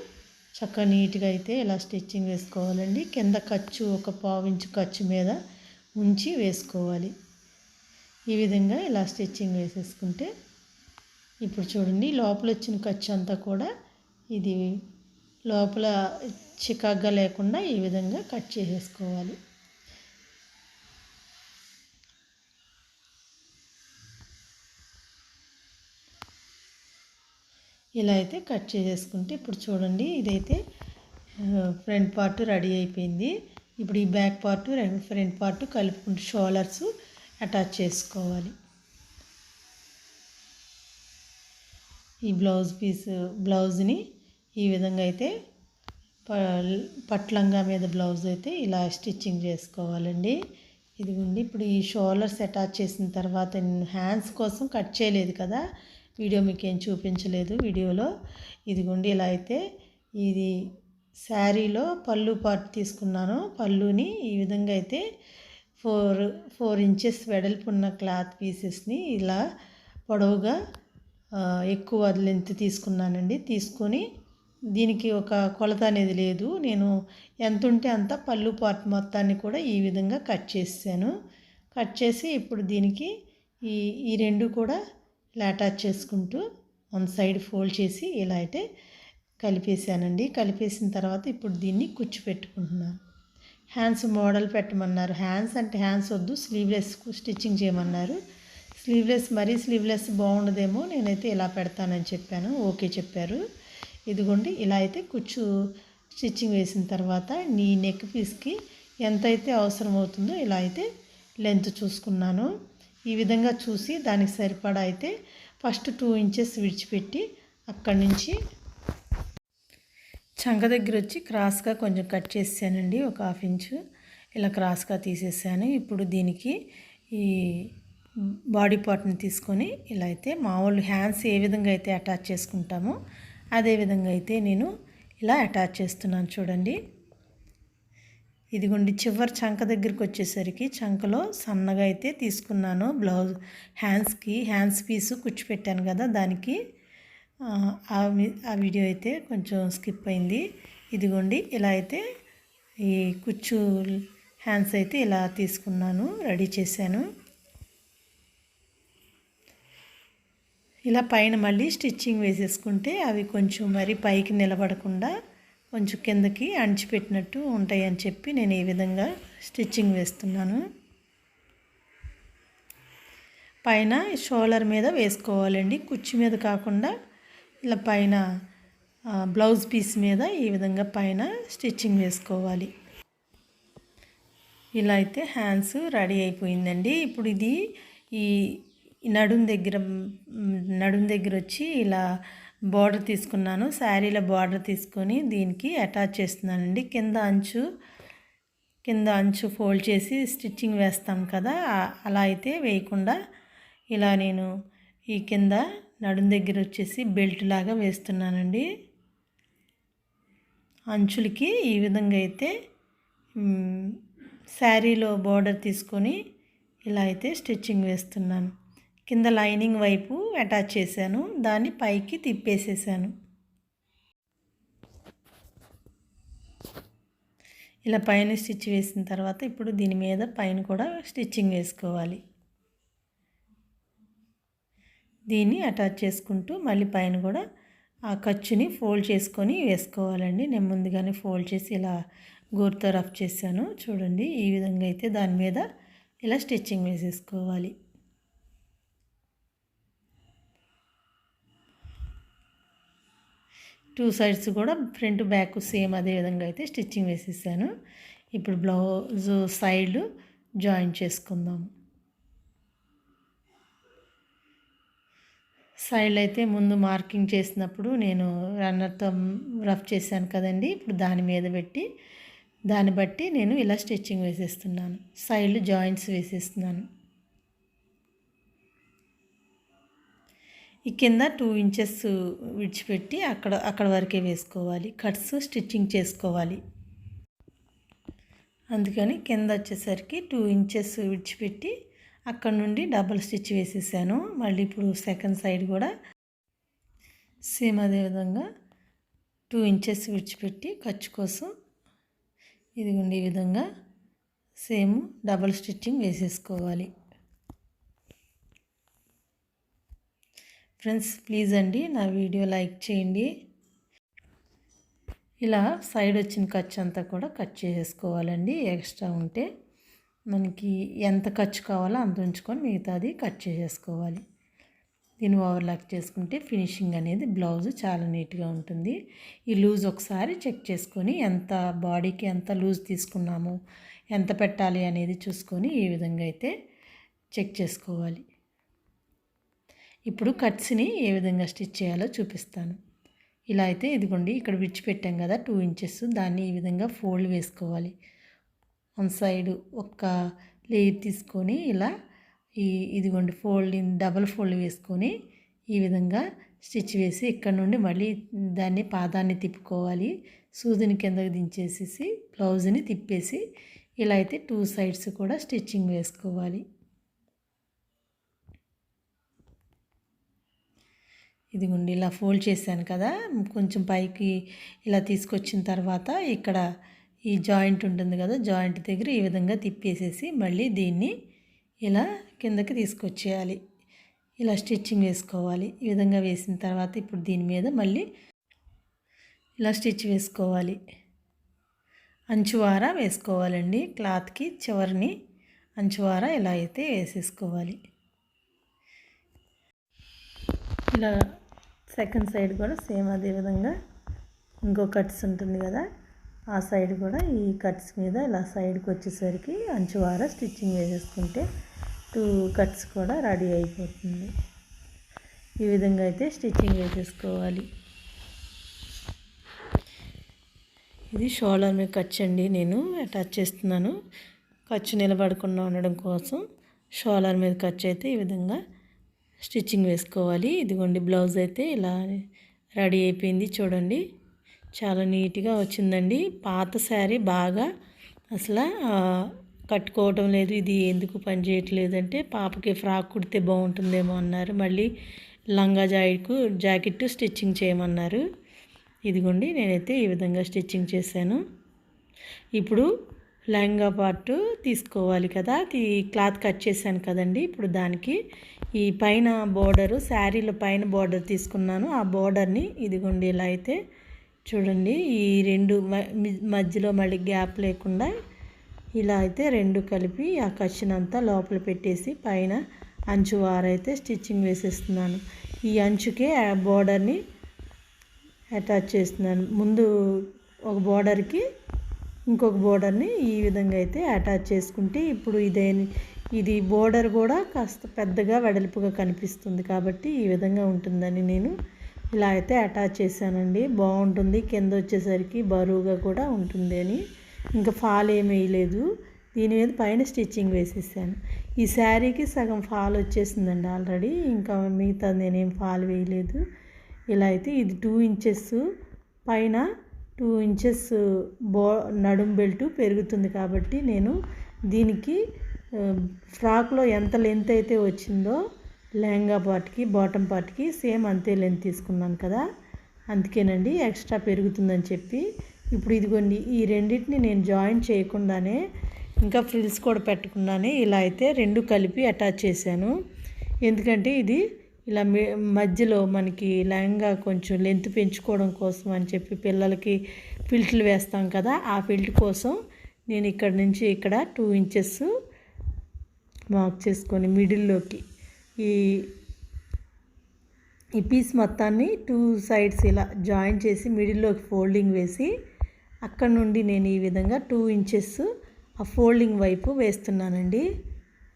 చక్కగా నీట్గా అయితే ఇలా స్టిచ్చింగ్ వేసుకోవాలండి. కింద ఖర్చు ఒక పావించు ఖర్చు మీద ఉంచి వేసుకోవాలి. ఈ విధంగా ఇలా స్టిచ్చింగ్ వేసేసుకుంటే ఇప్పుడు చూడండి, లోపల వచ్చిన ఖర్చు అంతా కూడా ఇది లోపల చికాగ్గా లేకుండా ఈ విధంగా కట్ చేసేసుకోవాలి. ఇలా అయితే కట్ చేసేసుకుంటే ఇప్పుడు చూడండి, ఇదైతే ఫ్రంట్ పార్ట్ రెడీ అయిపోయింది. ఇప్పుడు ఈ బ్యాక్ పార్ట్ ఫ్రంట్ పార్ట్ కలుపుకుంటూ షోల్డర్స్ అటాచ్ చేసుకోవాలి. ఈ బ్లౌజ్ని ఈ విధంగా అయితే పట్లంగా మీద బ్లౌజ్ అయితే ఇలా స్టిచ్చింగ్ చేసుకోవాలండి. ఇదిగోండి, ఇప్పుడు ఈ షోల్డర్స్ అటాచ్ చేసిన తర్వాత నేను హ్యాండ్స్ కోసం కట్ చేయలేదు కదా, వీడియో మీకు ఏం చూపించలేదు వీడియోలో. ఇదిగోండి, ఇలా అయితే ఇది శారీలో పళ్ళు పార్ట్ తీసుకున్నాను. పళ్ళుని ఈ విధంగా అయితే 4 ఇంచెస్ వెడల్పు ఉన్న క్లాత్ పీసెస్ని ఇలా పొడవుగా ఎక్కువ లెంత్ తీసుకున్నానండి. తీసుకొని దీనికి ఒక కొలత అనేది లేదు, నేను ఎంత ఉంటే అంత పళ్ళు పార్ట్ మొత్తాన్ని కూడా ఈ విధంగా కట్ చేసాను. కట్ చేసి ఇప్పుడు దీనికి ఈ రెండు కూడా ఇలా అటాచ్ చేసుకుంటూ వన్ సైడ్ ఫోల్డ్ చేసి ఇలా అయితే కలిపేసానండి. కలిపేసిన తర్వాత ఇప్పుడు దీన్ని కుచ్చు పెట్టుకుంటున్నాను. హ్యాండ్స్ మోడల్ పెట్టమన్నారు. హ్యాండ్స్ అంటే హ్యాండ్స్ వద్దు, స్లీవ్లెస్ స్టిచ్చింగ్ చేయమన్నారు. స్లీవ్లెస్ బాగుండదేమో, నేనైతే ఇలా పెడతానని చెప్పాను. ఓకే చెప్పారు. ఇదిగోండి, ఇలా అయితే కుచ్చు స్టిచ్చింగ్ వేసిన తర్వాత నీ నెక్ పీస్కి ఎంతైతే అవసరం అవుతుందో ఇలా అయితే లెంత్ చూసుకున్నాను. ఈ విధంగా చూసి దానికి సరిపడా అయితే ఫస్ట్ 2 ఇంచెస్ విడిచిపెట్టి అక్కడి నుంచి చంక దగ్గర వచ్చి క్రాస్గా కొంచెం కట్ చేసానండి. ఒక 1/2 ఇంచు ఇలా క్రాస్గా తీసేసాను. ఇప్పుడు దీనికి ఈ బాడీ పార్ట్ని తీసుకొని ఇలా అయితే మామూలు హ్యాండ్స్ ఏ విధంగా అయితే అటాచ్ చేసుకుంటామో అదే విధంగా అయితే నేను ఇలా అటాచ్ చేస్తున్నాను. చూడండి, ఇదిగోండి, చివరి చంక దగ్గరికి వచ్చేసరికి చంకలో సన్నగా అయితే తీసుకున్నాను. బ్లౌజ్ హ్యాండ్స్ పీసు కుచ్చిపెట్టాను కదా, దానికి ఆ వీడియో అయితే కొంచెం స్కిప్ అయింది. ఇదిగోండి, ఇలా అయితే ఈ కుచ్చు హ్యాండ్స్ అయితే ఇలా తీసుకున్నాను, రెడీ చేశాను. ఇలా పైన మళ్ళీ స్టిచ్చింగ్ వేసేసుకుంటే అవి కొంచెం మరి పైకి నిలబడకుండా కొంచెం కిందకి అణిచిపెట్టినట్టు ఉంటాయని చెప్పి నేను ఈ విధంగా స్టిచ్చింగ్ వేస్తున్నాను. పైన షోల్డర్ మీద వేసుకోవాలండి, కుర్చీ మీద కాకుండా ఇలా పైన బ్లౌజ్ పీస్ మీద ఈ విధంగా పైన స్టిచ్చింగ్ వేసుకోవాలి. ఇలా అయితే హ్యాండ్స్ రెడీ అయిపోయిందండి. ఇప్పుడు ఇది ఈ నడుం దగ్గర వచ్చి ఇలా బార్డర్ తీసుకున్నాను. శారీలో బార్డర్ తీసుకొని దీనికి అటాచ్ చేస్తున్నానండి. కింద అంచు ఫోల్డ్ చేసి స్టిచ్చింగ్ వేస్తాం కదా, అలా అయితే వేయకుండా ఇలా నేను ఈ కింద నడుం దగ్గర వచ్చేసి బెల్ట్ లాగా వేస్తున్నానండి. అంచులకి ఈ విధంగా అయితే శారీలో బార్డర్ తీసుకొని ఇలా అయితే స్టిచ్చింగ్ వేస్తున్నాను. కింద లైనింగ్ వైపు అటాచ్ చేశాను, దాన్ని పైకి తిప్పేసేసాను. ఇలా పైన స్టిచ్ వేసిన తర్వాత ఇప్పుడు దీని మీద పైన కూడా స్టిచ్చింగ్ వేసుకోవాలి. దీన్ని అటాచ్ చేసుకుంటూ మళ్ళీ పైన కూడా ఆ ఖర్చుని ఫోల్డ్ చేసుకొని వేసుకోవాలండి. నేను ముందుగానే ఫోల్డ్ చేసి ఇలా గోరుతో రఫ్ చేశాను. చూడండి, ఈ విధంగా అయితే దాని మీద ఇలా స్టిచ్చింగ్ వేసేసుకోవాలి. టూ సైడ్స్ కూడా ఫ్రంట్ బ్యాక్ సేమ్ అదే విధంగా అయితే స్టిచ్చింగ్ వేసేసాను. ఇప్పుడు బ్లౌజ్ సైడ్ జాయిన్ చేసుకుందాం. సైడ్ అయితే ముందు మార్కింగ్ చేసినప్పుడు నేను రన్నర్తో రఫ్ చేశాను కదండి. ఇప్పుడు దాని మీద పెట్టి దాన్ని బట్టి నేను ఇలా స్టిచ్చింగ్ వేసేస్తున్నాను. సైడ్ జాయింట్స్ వేసేస్తున్నాను. ఈ కింద 2 ఇంచెస్ విడిచిపెట్టి అక్కడ వరకే వేసుకోవాలి. కట్స్ స్టిచ్చింగ్ చేసుకోవాలి. అందుకని కింద వచ్చేసరికి 2 ఇంచెస్ విడిచిపెట్టి అక్కడ నుండి డబుల్ స్టిచ్ వేసేసాను. మళ్ళీ ఇప్పుడు సెకండ్ సైడ్ కూడా సేమ్ అదే విధంగా 2 ఇంచెస్ విడిచిపెట్టి ఖర్చు కోసం ఇదిగోండి ఈ విధంగా సేమ్ డబుల్ స్టిచ్చింగ్ వేసేసుకోవాలి. ఫ్రెండ్స్ ప్లీజ్ అండి నా వీడియో లైక్ చేయండి. ఇలా సైడ్ వచ్చిన ఖర్చు అంతా కూడా కట్ చేసేసుకోవాలండి. ఎక్స్ట్రా ఉంటే మనకి ఎంత ఖర్చు కావాలో అంత ఉంచుకొని మిగతాది కట్ చేసేసుకోవాలి. దీన్ని ఓవర్లాక్ చేసుకుంటే ఫినిషింగ్ అనేది బ్లౌజ్ చాలా నీట్గా ఉంటుంది. ఈ లూజ్ ఒకసారి చెక్ చేసుకొని ఎంత బాడీకి ఎంత లూజ్ తీసుకున్నాము, ఎంత పెట్టాలి అనేది చూసుకొని ఈ విధంగా అయితే చెక్ చేసుకోవాలి. ఇప్పుడు కట్స్ని ఏ విధంగా స్టిచ్ చేయాలో చూపిస్తాను. ఇలా అయితే ఇదిగోండి ఇక్కడ విడిచిపెట్టాం కదా 2 ఇంచెస్, దాన్ని ఈ విధంగా ఫోల్డ్ వేసుకోవాలి. వన్ సైడ్ ఒక లేయర్ తీసుకొని ఇలా ఇదిగోండి డబల్ ఫోల్డ్ వేసుకొని ఈ విధంగా స్టిచ్ వేసి ఇక్కడ నుండి మళ్ళీ దాన్ని పాదాన్ని తిప్పుకోవాలి. సూదిని కిందకి దించేసేసి బ్లౌజ్ని తిప్పేసి ఇలా అయితే 2 సైడ్స్ కూడా స్టిచ్చింగ్ వేసుకోవాలి. ఇదిగోండి ఇలా ఫోల్డ్ చేశాను కదా, కొంచెం పైకి ఇలా తీసుకొచ్చిన తర్వాత ఇక్కడ ఈ జాయింట్ ఉంటుంది కదా, జాయింట్ దగ్గర ఈ విధంగా తిప్పేసేసి మళ్ళీ దీన్ని ఇలా కిందకి తీసుకొచ్చేయాలి. ఇలా స్టిచ్చింగ్ వేసుకోవాలి. ఈ విధంగా వేసిన తర్వాత ఇప్పుడు దీని మీద మళ్ళీ ఇలా స్టిచ్ వేసుకోవాలి. అంచువార వేసుకోవాలండి. క్లాత్కి చివరిని అంచువార ఇలా అయితే వేసేసుకోవాలి. ఇలా సెకండ్ సైడ్ కూడా సేమ్ అదే విధంగా ఇంకో కట్స్ ఉంటుంది కదా, ఆ సైడ్ కూడా ఈ కట్స్ మీద ఇలా సైడ్కి వచ్చేసరికి అంచువార స్టిచ్చింగ్ వేసేసుకుంటే 2 కట్స్ కూడా రెడీ అయిపోతుంది. ఈ విధంగా అయితే స్టిచ్చింగ్ వేసేసుకోవాలి. ఇది షోల్డర్ మీద ఖర్చు అండి, నేను అటాచ్ చేస్తున్నాను. ఖర్చు నిలబడకుండా ఉండడం కోసం షోల్డర్ మీద ఖర్చు అయితే ఈ విధంగా స్టిచ్చింగ్ వేసుకోవాలి. ఇదిగోండి బ్లౌజ్ అయితే ఇలా రెడీ అయిపోయింది. చూడండి చాలా నీట్గా వచ్చిందండి. పాత శారీ బాగా అసలు కట్టుకోవటం లేదు. ఇది ఎందుకు పని చేయట్లేదంటే పాపకి ఫ్రాక్ కుడితే బాగుంటుందేమో అన్నారు. మళ్ళీ లంగా జాకెట్ స్టిచ్చింగ్ చేయమన్నారు. ఇదిగోండి నేనైతే ఈ విధంగా స్టిచ్చింగ్ చేశాను. ఇప్పుడు లెహంగా పార్ట్ తీసుకోవాలి కదా, క్లాత్ కట్ చేశాను కదండి. ఇప్పుడు దానికి ఈ పైన బోర్డరు, శారీలో పైన బోర్డర్ తీసుకున్నాను. ఆ బోర్డర్ని ఇదిగోండి ఇలా అయితే చూడండి, ఈ 2 మధ్యలో మళ్ళీ గ్యాప్ లేకుండా ఇలా అయితే 2 కలిపి ఆ ఖర్చునంతా లోపల పెట్టేసి పైన అంచు వారైతే స్టిచ్చింగ్ వేసేస్తున్నాను. ఈ అంచుకే ఆ బోర్డర్ని అటాచ్ చేస్తున్నాను. ముందు ఒక బోర్డర్కి ఇంకొక బోర్డర్ని ఈ విధంగా అయితే అటాచ్ చేసుకుంటే ఇప్పుడు ఇది బోర్డర్ కూడా కాస్త పెద్దగా వెడల్పుగా కనిపిస్తుంది కాబట్టి ఈ విధంగా ఉంటుందని నేను ఇలా అయితే అటాచ్ చేశానండి. బాగుంటుంది. కింద వచ్చేసరికి బరువుగా కూడా ఉంటుంది అని ఇంకా ఫాల్ ఏమీ వేయలేదు. దీని మీద పైన స్టిచ్చింగ్ వేసేసాను. ఈ శారీకి సగం ఫాల్ వచ్చేసిందండి ఆల్రెడీ, ఇంకా మిగతా నేనేం ఫాల్ వేయలేదు. ఇలా అయితే ఇది 2 ఇంచెస్ పైన 2 ఇంచెస్ నడుం బెల్ట్ పెరుగుతుంది కాబట్టి నేను దీనికి ఫ్రాక్లో ఎంత లెంత్ అయితే వచ్చిందో లెహంగా పార్ట్కి బాటమ్ పార్ట్కి సేమ్ అంతే లెంత్ తీసుకున్నాను కదా, అందుకేనండి ఎక్స్ట్రా పెరుగుతుందని చెప్పి. ఇప్పుడు ఇదిగోండి ఈ రెండింటిని నేను జాయిన్ చేయకుండానే ఇంకా ఫ్రిల్స్ కూడా పెట్టకుండానే ఇలా అయితే 2 కలిపి అటాచ్ చేశాను. ఎందుకంటే ఇది ఇలా మధ్యలో మనకి లెహంగా కొంచెం లెంత్ పెంచుకోవడం కోసం అని చెప్పి పిల్లలకి ఫిల్ట్లు వేస్తాం కదా, ఆ ఫిల్ట్ కోసం నేను ఇక్కడ నుంచి ఇక్కడ 2 ఇంచెస్ మార్క్ చేసుకొని మిడిల్లోకి ఈ పీస్ మొత్తాన్ని 2 సైడ్స్ ఇలా జాయిన్ చేసి మిడిల్లోకి ఫోల్డింగ్ వేసి అక్కడ నుండి నేను ఈ విధంగా 2 ఇంచెస్ ఆ ఫోల్డింగ్ వైపు వేస్తున్నానండి.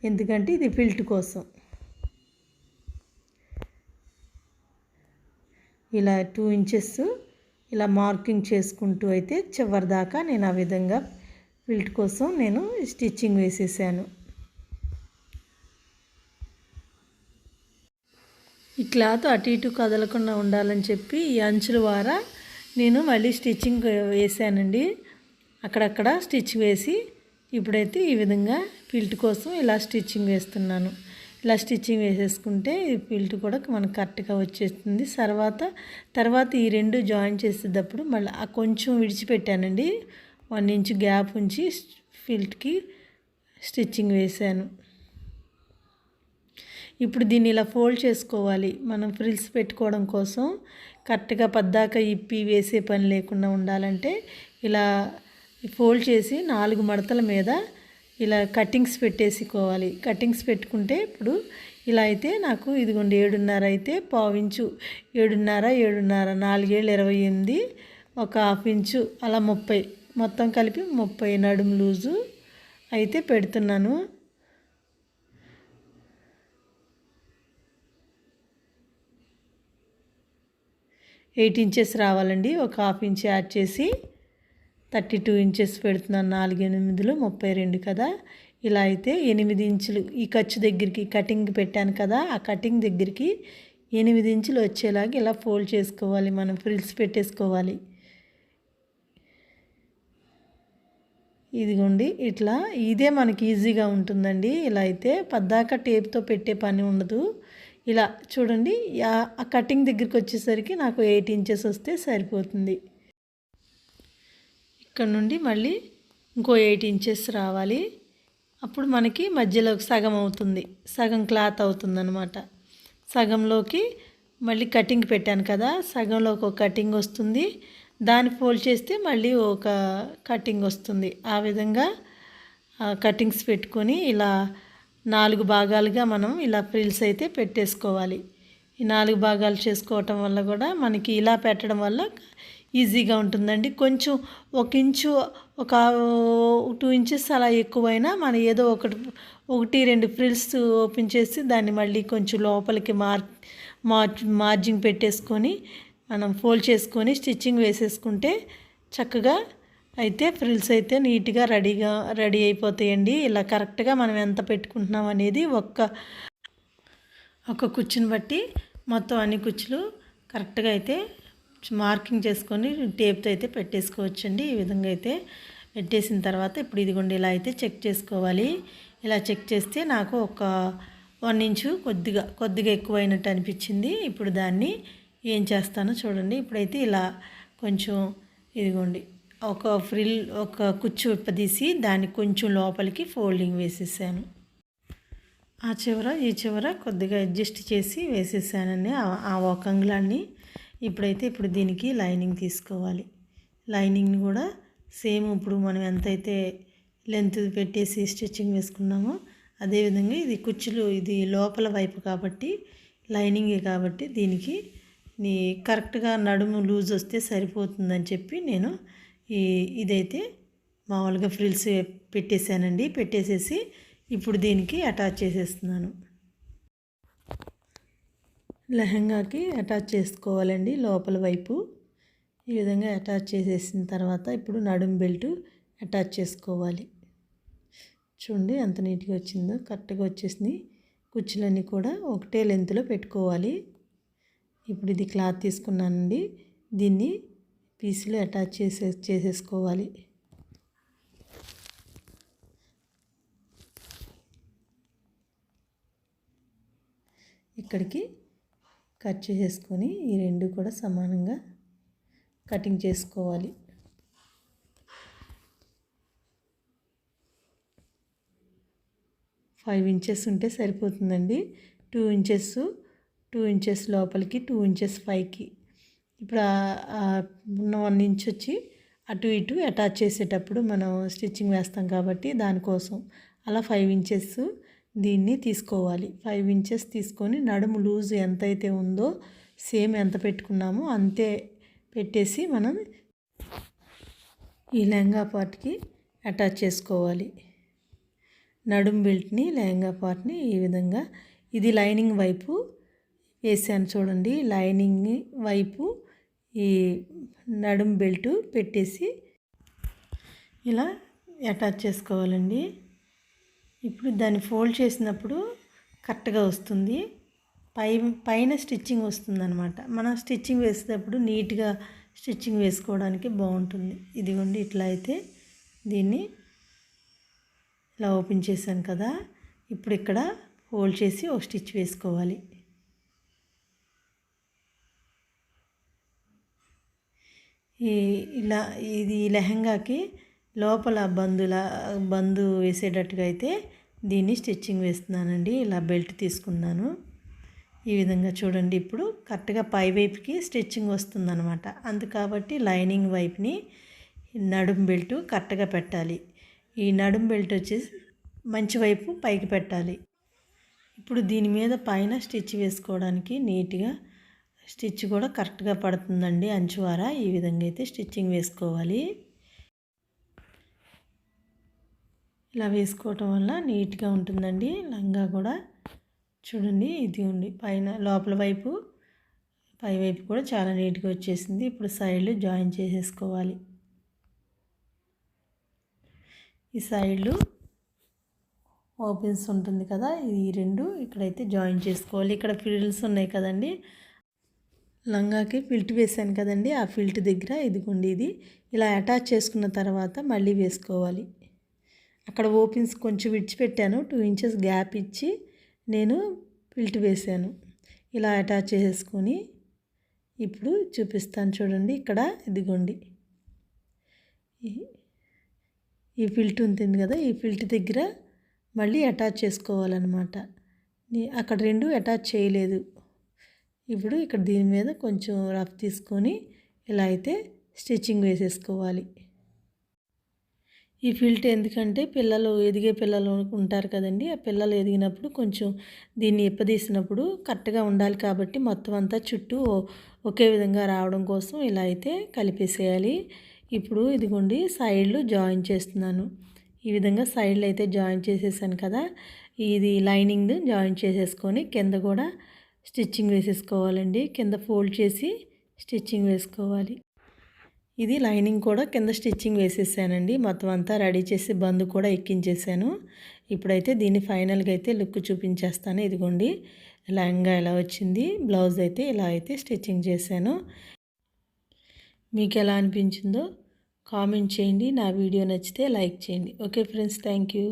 ఎందుకంటే ఇది ఫిల్ట్ కోసం. ఇలా 2 ఇంచెస్ ఇలా మార్కింగ్ చేసుకుంటూ అయితే చివరి దాకా నేను ఆ విధంగా ఫిల్ట్ కోసం నేను స్టిచ్చింగ్ వేసేసాను. ఈ క్లాత్ అటు ఇటు కదలకుండా ఉండాలని చెప్పి ఈ అంచుల ద్వారా నేను మళ్ళీ స్టిచ్చింగ్ వేసానండి. అక్కడక్కడ స్టిచ్ వేసి ఇప్పుడైతే ఈ విధంగా ఫిల్ట్ కోసం ఇలా స్టిచ్చింగ్ వేస్తున్నాను. ఇలా స్టిచ్చింగ్ వేసేసుకుంటే ఈ ఫిల్ట్ కూడా మనకు కరెక్ట్గా వచ్చేస్తుంది. తర్వాత ఈ రెండు జాయిన్ చేసేటప్పుడు మళ్ళీ ఆ కొంచెం విడిచిపెట్టానండి. 1 ఇంచ్ గ్యాప్ ఉంచి ఫిల్ట్కి స్టిచ్చింగ్ వేసాను. ఇప్పుడు దీన్ని ఇలా ఫోల్డ్ చేసుకోవాలి. మనం ఫ్రిల్స్ పెట్టుకోవడం కోసం కరెక్ట్గా పద్దాక ఇప్పి వేసే పని లేకుండా ఉండాలంటే ఇలా ఫోల్డ్ చేసి 4 మడతల మీద ఇలా కటింగ్స్ పెట్టేసుకోవాలి. కటింగ్స్ పెట్టుకుంటే ఇప్పుడు ఇలా అయితే నాకు ఇదిగోండి 7.5 అయితే పావించు 7.5 4 7 28 ఒక హాఫ్ ఇంచు అలా 30 మొత్తం కలిపి 30 నడుము లూజు అయితే పెడుతున్నాను. ఎయిట్ ఇంచెస్ రావాలండి. ఒక హాఫ్ ఇంచ్ యాడ్ చేసి 32 ఇంచెస్ పెడుతున్నాను. 4 8 32 కదా. ఇలా అయితే 8 ఇంచులు ఈ ఖర్చు దగ్గరికి కటింగ్ పెట్టాను కదా, ఆ కటింగ్ దగ్గరికి 8 ఇంచులు వచ్చేలాగా ఇలా ఫోల్డ్ చేసుకోవాలి. మనం ఫ్రిల్స్ పెట్టేసుకోవాలి. ఇదిగోండి ఇట్లా ఇదే మనకి ఈజీగా ఉంటుందండి. ఇలా అయితే పద్దాక టేప్తో పెట్టే పని ఉండదు. ఇలా చూడండి ఆ కటింగ్ దగ్గరికి వచ్చేసరికి నాకు 8 ఇంచెస్ వస్తే సరిపోతుంది. ఇక్కడ నుండి మళ్ళీ ఇంకో 8 ఇంచెస్ రావాలి. అప్పుడు మనకి మధ్యలోకి సగం అవుతుంది, సగం క్లాత్ అవుతుందన్నమాట. సగంలోకి మళ్ళీ కటింగ్ పెట్టాను కదా, సగంలోకి ఒక కటింగ్ వస్తుంది. దాన్ని ఫోల్డ్ చేస్తే మళ్ళీ ఒక కటింగ్ వస్తుంది. ఆ విధంగా కటింగ్స్ పెట్టుకొని ఇలా 4 భాగాలుగా మనం ఇలా ఫ్రిల్స్ అయితే పెట్టేసుకోవాలి. ఈ 4 భాగాలు చేసుకోవటం వల్ల కూడా మనకి ఇలా పెట్టడం వల్ల ఈజీగా ఉంటుందండి. కొంచెం 1 ఇంచు ఒక 2 ఇంచెస్ అలా ఎక్కువైనా మనం ఏదో ఒకటి 2 ఫ్రిల్స్ ఓపెన్ చేసి దాన్ని మళ్ళీ కొంచెం లోపలికి మార్జింగ్ పెట్టేసుకొని మనం ఫోల్డ్ చేసుకొని స్టిచ్చింగ్ వేసేసుకుంటే చక్కగా అయితే ఫ్రిల్స్ అయితే నీట్గా రెడీ అయిపోతాయండి. ఇలా కరెక్ట్గా మనం ఎంత పెట్టుకుంటున్నాం అనేది ఒక కుచ్చుని బట్టి మొత్తం అన్ని కుచ్చులు కరెక్ట్గా అయితే మార్కింగ్ చేసుకొని టేప్తో అయితే పెట్టేసుకోవచ్చండి. ఈ విధంగా అయితే పెట్టేసిన తర్వాత ఇప్పుడు ఇదిగోండి ఇలా అయితే చెక్ చేసుకోవాలి. ఇలా చెక్ చేస్తే నాకు ఒక 1 ఇంచు కొద్దిగా ఎక్కువైనట్టు అనిపించింది. ఇప్పుడు దాన్ని ఏం చేస్తానో చూడండి. ఇప్పుడైతే ఇలా కొంచెం ఇదిగోండి ఒక కుచ్చు విప్పదీసి దాన్ని కొంచెం లోపలికి ఫోల్డింగ్ వేసేసాను. ఆ చివర ఈ చివర కొద్దిగా అడ్జస్ట్ చేసి వేసేసానండి ఆ ఒక అంగుళాన్ని. ఇప్పుడు దీనికి లైనింగ్ తీసుకోవాలి. లైనింగ్ని కూడా సేమ్ ఇప్పుడు మనం ఎంతైతే లెంత్ పెట్టేసి స్టిచ్చింగ్ వేసుకున్నామో అదేవిధంగా ఇది కుచ్చులు ఇది లోపల వైపు కాబట్టి లైనింగే కాబట్టి దీనికి కరెక్ట్గా నడుము లూజ్ వస్తే సరిపోతుందని చెప్పి నేను ఇదైతే మామూలుగా ఫ్రిల్స్ పెట్టేశానండి. పెట్టేసేసి ఇప్పుడు దీనికి అటాచ్ చేసేస్తున్నాను. లెహంగాకి అటాచ్ చేసుకోవాలండి లోపల వైపు. ఈ విధంగా అటాచ్ చేసేసిన తర్వాత ఇప్పుడు నడుము బెల్ట్ అటాచ్ చేసుకోవాలి. చూడండి ఎంత నీట్గా వచ్చిందో, కరెక్ట్గా వచ్చేసింది. కుచ్చులన్నీ కూడా ఒకటే లెంత్లో పెట్టుకోవాలి. ఇప్పుడు ఇది క్లాత్ తీసుకున్నానండి, దీన్ని పీసులు అటాచ్ చేసేసుకోవాలి. ఇక్కడికి కట్ చేసేసుకొని ఈ రెండు కూడా సమానంగా కటింగ్ చేసుకోవాలి. ఫైవ్ ఇంచెస్ ఉంటే సరిపోతుందండి. 2 ఇంచెస్ లోపలికి, 2 ఇంచెస్ పైకి. ఇప్పుడు ఉన్న 1 ఇంచ్ వచ్చి అటు ఇటు అటాచ్ చేసేటప్పుడు మనం స్టిచ్చింగ్ వేస్తాం కాబట్టి దానికోసం అలా 5 ఇంచెస్ దీన్ని తీసుకోవాలి. 5 ఇంచెస్ తీసుకొని నడుము లూజ్ ఎంతైతే ఉందో సేమ్ ఎంత పెట్టుకున్నామో అంతే పెట్టేసి మనం ఈ లెహంగా పార్ట్కి అటాచ్ చేసుకోవాలి. నడుము బెల్ట్ని లెహంగా పార్ట్ని ఈ విధంగా, ఇది లైనింగ్ వైపు, వేసాను చూడండి. లైనింగ్ వైపు ఈ నడుం బెల్ట్ పెట్టేసి ఇలా అటాచ్ చేసుకోవాలండి. ఇప్పుడు దాన్ని ఫోల్డ్ చేసినప్పుడు కరెక్ట్గా వస్తుంది. పైన స్టిచ్చింగ్ వస్తుందన్నమాట. మనం స్టిచ్చింగ్ వేసేటప్పుడు నీట్గా స్టిచ్చింగ్ వేసుకోవడానికి బాగుంటుంది. ఇదిగోండి ఇట్లా అయితే దీన్ని ఇలా ఓపెన్ చేశాను కదా. ఇప్పుడు ఇక్కడ ఫోల్డ్ చేసి ఒక స్టిచ్ వేసుకోవాలి. ఇలా ఇది లెహంగాకి లోపల బందు వేసేటట్టుగా అయితే దీన్ని స్టిచ్చింగ్ వేస్తున్నానండి. ఇలా బెల్ట్ తీసుకున్నాను. ఈ విధంగా చూడండి. ఇప్పుడు కరెక్ట్గా పై వైపుకి స్టిచ్చింగ్ వస్తుందన్నమాట. కాబట్టి లైనింగ్ వైపుని నడుం బెల్ట్ కరెక్ట్గా పెట్టాలి. ఈ నడుం బెల్ట్ వచ్చేసి మంచి వైపు పైకి పెట్టాలి. ఇప్పుడు దీని మీద పైన స్టిచ్ వేసుకోవడానికి నీట్గా స్టిచ్ కూడా కరెక్ట్గా పడుతుందండి. అంచువార ఈ విధంగా అయితే స్టిచ్చింగ్ వేసుకోవాలి. ఇలా వేసుకోవటం వల్ల నీట్గా ఉంటుందండి లంగా కూడా. చూడండి ఇది ఉంది పైన లోపల వైపు పై వైపు కూడా చాలా నీట్గా వచ్చేసింది. ఇప్పుడు సైడ్లు జాయిన్ చేసేసుకోవాలి. ఈ సైడ్లు ఓపెన్స్ ఉంటుంది కదా, ఈ రెండు ఇక్కడైతే జాయిన్ చేసుకోవాలి. ఇక్కడ ఫ్రిల్స్ ఉన్నాయి కదండి, లంగాకి ఫిల్ట్ వేసాను కదండి, ఆ ఫిల్ట్ దగ్గర ఇదిగోండి ఇది ఇలా అటాచ్ చేసుకున్న తర్వాత మళ్ళీ వేసుకోవాలి. అక్కడ ఓపెన్స్ కొంచెం విడిచిపెట్టాను, 2 ఇంచెస్ గ్యాప్ ఇచ్చి నేను ఫిల్ట్ వేసాను. ఇలా అటాచ్ చేసుకొని ఇప్పుడు చూపిస్తాను చూడండి. ఇక్కడ ఇదిగోండి ఈ ఫిల్ట్ ఉంటుంది కదా, ఈ ఫిల్ట్ దగ్గర మళ్ళీ అటాచ్ చేసుకోవాలన్నమాట. అక్కడ రెండు అటాచ్ చేయలేదు. ఇప్పుడు ఇక్కడ దీని మీద కొంచెం రఫ్ తీసుకొని ఇలా అయితే స్టిచ్చింగ్ వేసేసుకోవాలి. ఈ ఫిల్ట్ ఎందుకంటే ఎదిగే పిల్లలు ఉంటారు కదండి, ఆ పిల్లలు ఎదిగినప్పుడు కొంచెం దీన్ని ఇప్పదీసినప్పుడు కరెక్ట్గా ఉండాలి. కాబట్టి మొత్తం అంతా చుట్టూ ఒకే విధంగా రావడం కోసం ఇలా అయితే కలిపేసేయాలి. ఇప్పుడు ఇదిగోండి సైడ్లు జాయిన్ చేస్తున్నాను. ఈ విధంగా సైడ్లు అయితే జాయిన్ చేసేసాను కదా, ఇది లైనింగ్ జాయిన్ చేసేసుకొని కింద కూడా స్టిచ్చింగ్ వేసేసుకోవాలండి. కింద ఫోల్డ్ చేసి స్టిచ్చింగ్ వేసుకోవాలి. ఇది లైనింగ్ కూడా కింద స్టిచ్చింగ్ వేసేసానండి. మొత్తం అంతా రెడీ చేసి బందు కూడా ఎక్కించేసాను. ఇప్పుడైతే దీన్ని ఫైనల్గా అయితే లుక్ చూపించేస్తాను. ఇదిగోండి లెహంగా ఎలా వచ్చింది, బ్లౌజ్ అయితే ఇలా అయితే స్టిచ్చింగ్ చేశాను. మీకు ఎలా అనిపించిందో కామెంట్ చేయండి. నా వీడియో నచ్చితే లైక్ చేయండి. Okay friends, thank you.